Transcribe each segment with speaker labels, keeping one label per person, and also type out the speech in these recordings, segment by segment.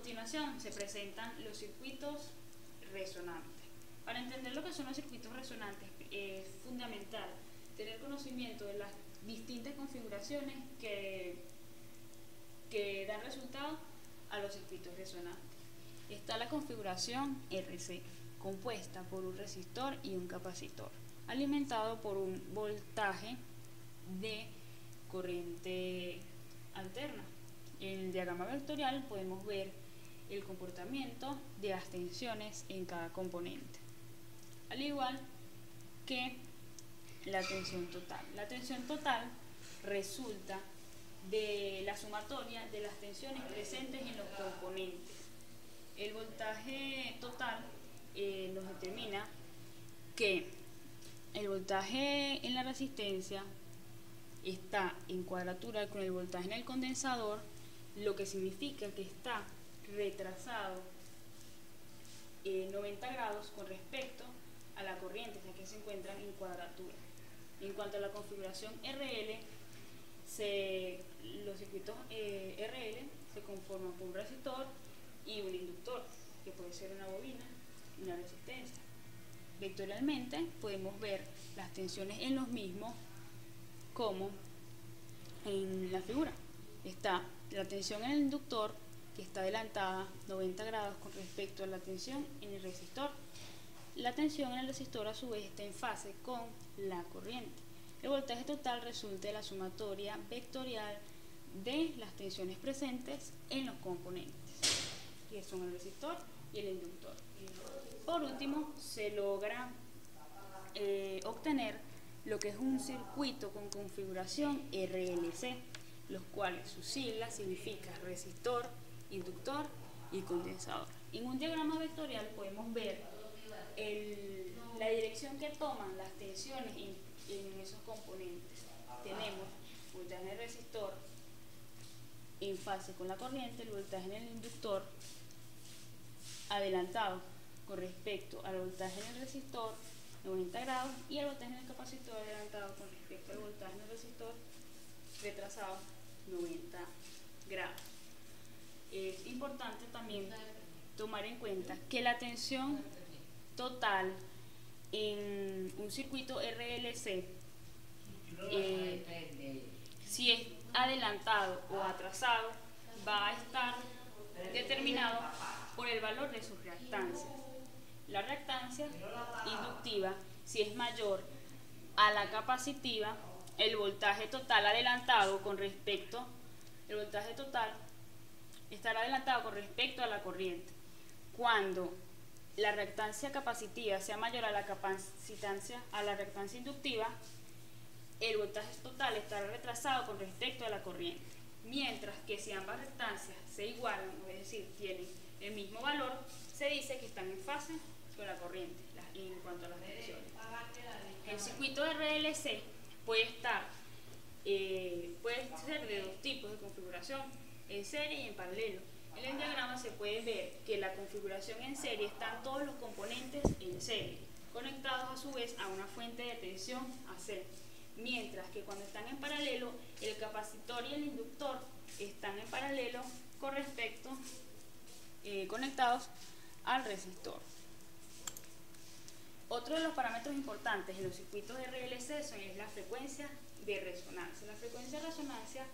Speaker 1: continuación se presentan los circuitos resonantes. Para entender lo que son los circuitos resonantes es fundamental tener conocimiento de las distintas configuraciones que dan resultado a los circuitos resonantes. Está la configuración RC, compuesta por un resistor y un capacitor, alimentado por un voltaje de corriente alterna. En el diagrama vectorial podemos ver el comportamiento de las tensiones en cada componente, al igual que la tensión total. La tensión total resulta de la sumatoria de las tensiones presentes en los componentes. El voltaje total nos determina que el voltaje en la resistencia está en cuadratura con el voltaje en el condensador, lo que significa que está retrasado 90 grados con respecto a la corriente, ya que se encuentran en cuadratura. En cuanto a la configuración RL, los circuitos RL se conforman por un resistor y un inductor, que puede ser una bobina y una resistencia. Vectorialmente podemos ver las tensiones en los mismos, como en la figura. Está la tensión en el inductor, que está adelantada 90 grados con respecto a la tensión en el resistor. La tensión en el resistor a su vez está en fase con la corriente. El voltaje total resulta de la sumatoria vectorial de las tensiones presentes en los componentes, que son el resistor y el inductor. Por último, se logra obtener lo que es un circuito con configuración RLC, los cuales su sigla significa resistor, inductor y condensador. En un diagrama vectorial podemos ver la dirección que toman las tensiones en esos componentes. Tenemos voltaje en el resistor en fase con la corriente, el voltaje en el inductor adelantado con respecto al voltaje en el resistor 90 grados y el voltaje en el capacitor adelantado con respecto al voltaje en el resistor retrasado 90 grados. Es importante también tomar en cuenta que la tensión total en un circuito RLC, si es adelantado o atrasado, va a estar determinado por el valor de sus reactancias. La reactancia inductiva, si es mayor a la capacitiva, el voltaje total adelantado con respecto, el voltaje total estará adelantado con respecto a la corriente. Cuando la reactancia capacitiva sea mayor a la reactancia inductiva, el voltaje total estará retrasado con respecto a la corriente. Mientras que si ambas reactancias se igualan, es decir, tienen el mismo valor, se dice que están en fase con la corriente en cuanto a las tensiones. El circuito RLC puede ser de dos tipos de configuración, en serie y en paralelo. En el diagrama se puede ver que la configuración en serie están todos los componentes en serie, conectados a su vez a una fuente de tensión AC, mientras que cuando están en paralelo, el capacitor y el inductor están en paralelo con respecto conectados al resistor. Otro de los parámetros importantes en los circuitos de RLC es la frecuencia de resonancia. La frecuencia de resonancia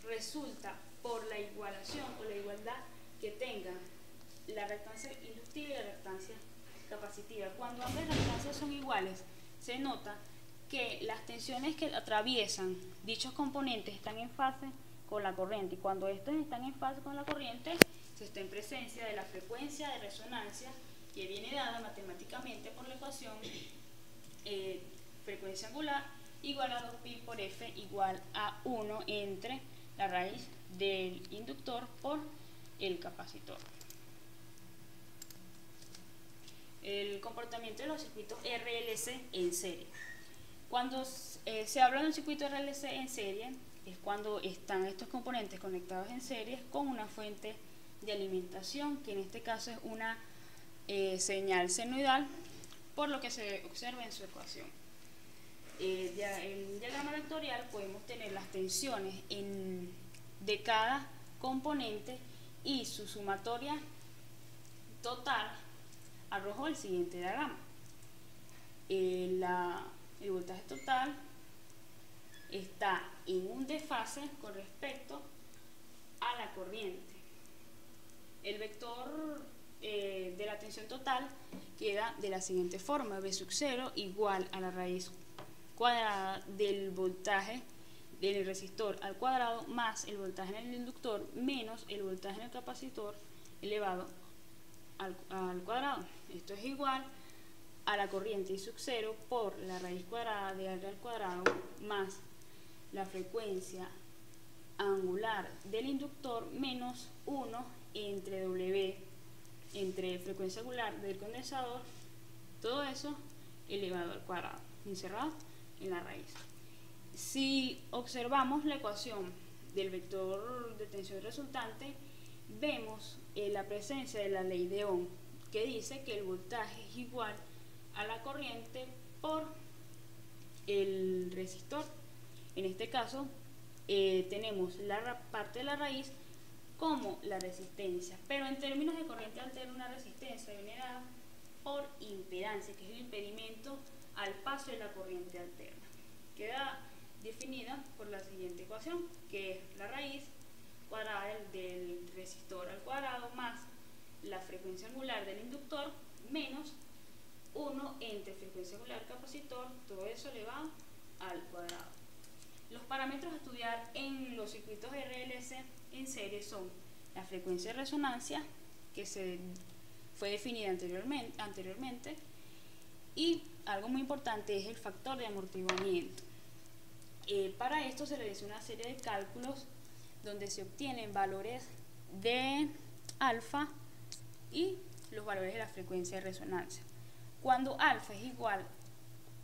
Speaker 1: resulta por la igualación o la igualdad que tengan la reactancia inductiva y la reactancia capacitiva. Cuando ambas reactancias son iguales, se nota que las tensiones que atraviesan dichos componentes están en fase con la corriente, y cuando estos están en fase con la corriente, se está en presencia de la frecuencia de resonancia, que viene dada matemáticamente por la ecuación frecuencia angular igual a 2pi por f igual a 1 entre la raíz del inductor por el capacitor. El comportamiento de los circuitos RLC en serie. Cuando se habla de un circuito RLC en serie, es cuando están estos componentes conectados en serie con una fuente de alimentación, que en este caso es una señal senoidal, por lo que se observa en su ecuación. En el diagrama vectorial podemos tener las tensiones de cada componente y su sumatoria total arrojó el siguiente diagrama. El voltaje total está en un desfase con respecto a la corriente. El vector de la tensión total queda de la siguiente forma: V sub 0 igual a la raíz cuadrada del voltaje del resistor al cuadrado más el voltaje en el inductor menos el voltaje en el capacitor elevado al cuadrado. Esto es igual a la corriente I sub 0 por la raíz cuadrada de R al cuadrado más la frecuencia angular del inductor menos 1 entre W, entre frecuencia angular del condensador, todo eso elevado al cuadrado, encerrado en la raíz. Si observamos la ecuación del vector de tensión resultante, vemos la presencia de la ley de Ohm, que dice que el voltaje es igual a la corriente por el resistor. En este caso tenemos la parte de la raíz como la resistencia, pero en términos de corriente alterna, una resistencia viene dada por impedancia, que es el impedimento al paso de la corriente alterna. Queda definida por la siguiente ecuación, que es la raíz cuadrada del resistor al cuadrado más la frecuencia angular del inductor menos 1 entre frecuencia angular del capacitor, todo eso elevado al cuadrado. Los parámetros a estudiar en los circuitos RLC en serie son la frecuencia de resonancia, que fue definida anteriormente, y algo muy importante es el factor de amortiguamiento. Para esto se realiza una serie de cálculos donde se obtienen valores de alfa y los valores de la frecuencia de resonancia. Cuando alfa es igual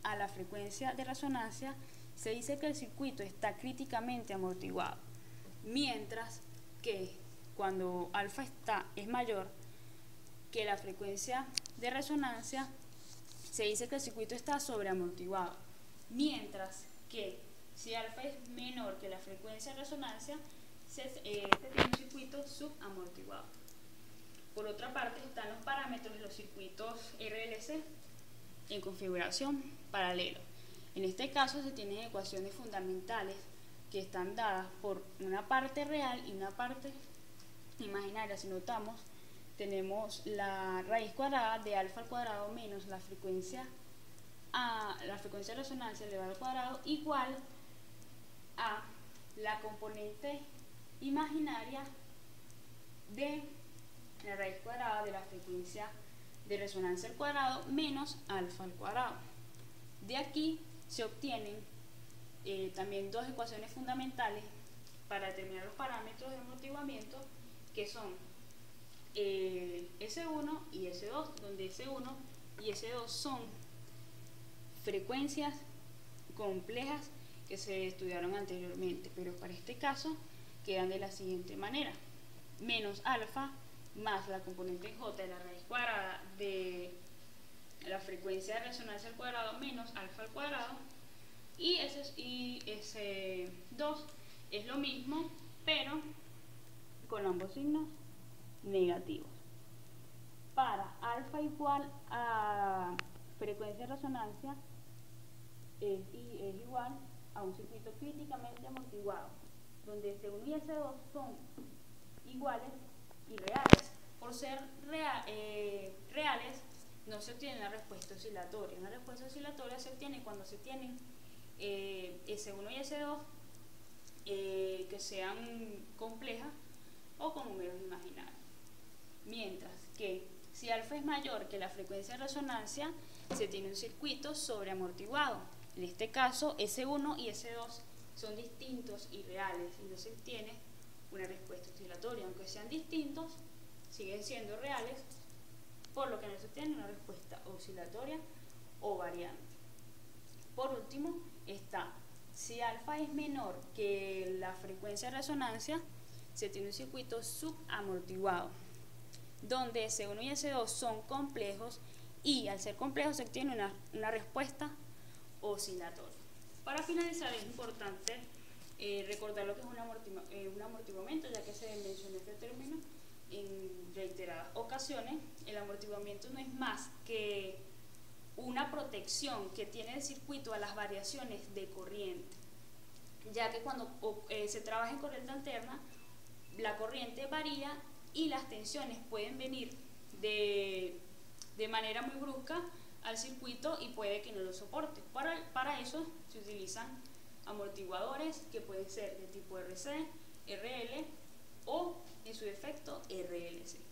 Speaker 1: a la frecuencia de resonancia, se dice que el circuito está críticamente amortiguado, mientras que cuando alfa es mayor que la frecuencia de resonancia, se dice que el circuito está sobreamortiguado, mientras que si alfa es menor que la frecuencia de resonancia, se tiene un circuito subamortiguado. Por otra parte, están los parámetros de los circuitos RLC en configuración paralela. En este caso se tienen ecuaciones fundamentales que están dadas por una parte real y una parte imaginaria. Si notamos, tenemos la raíz cuadrada de alfa al cuadrado menos la frecuencia de resonancia elevada al cuadrado igual a la componente imaginaria de la raíz cuadrada de la frecuencia de resonancia al cuadrado menos alfa al cuadrado. De aquí se obtienen también dos ecuaciones fundamentales para determinar los parámetros de amortiguamiento, que son S1 y S2, donde S1 y S2 son frecuencias complejas que se estudiaron anteriormente, pero para este caso quedan de la siguiente manera: menos alfa más la componente J de la raíz cuadrada de la frecuencia de resonancia al cuadrado menos alfa al cuadrado, y S2 es lo mismo, pero con ambos signos negativos. Para alfa igual a frecuencia de resonancia es igual a un circuito críticamente amortiguado, donde S1 y S2 son iguales y reales. Por ser reales, no se obtiene una respuesta oscilatoria. Una respuesta oscilatoria se obtiene cuando se tienen S1 y S2 que sean complejas o con números imaginarios. Mientras que si alfa es mayor que la frecuencia de resonancia, se tiene un circuito sobreamortiguado. En este caso, S1 y S2 son distintos y reales, y no se obtiene una respuesta oscilatoria. Aunque sean distintos, siguen siendo reales, por lo que no se obtiene una respuesta oscilatoria o variante. Por último, está, si alfa es menor que la frecuencia de resonancia, se tiene un circuito subamortiguado, donde S1 y S2 son complejos, y al ser complejos se obtiene una respuesta oscilatoria. Para finalizar, es importante recordar lo que es un amortiguamiento, ya que se mencionó este término en reiteradas ocasiones, el amortiguamiento no es más que una protección que tiene el circuito a las variaciones de corriente, ya que cuando se trabaja en corriente alterna, la corriente varía y las tensiones pueden venir de manera muy brusca al circuito y puede que no lo soporte. Para eso se utilizan amortiguadores que pueden ser de tipo RC, RL o en su defecto RLC.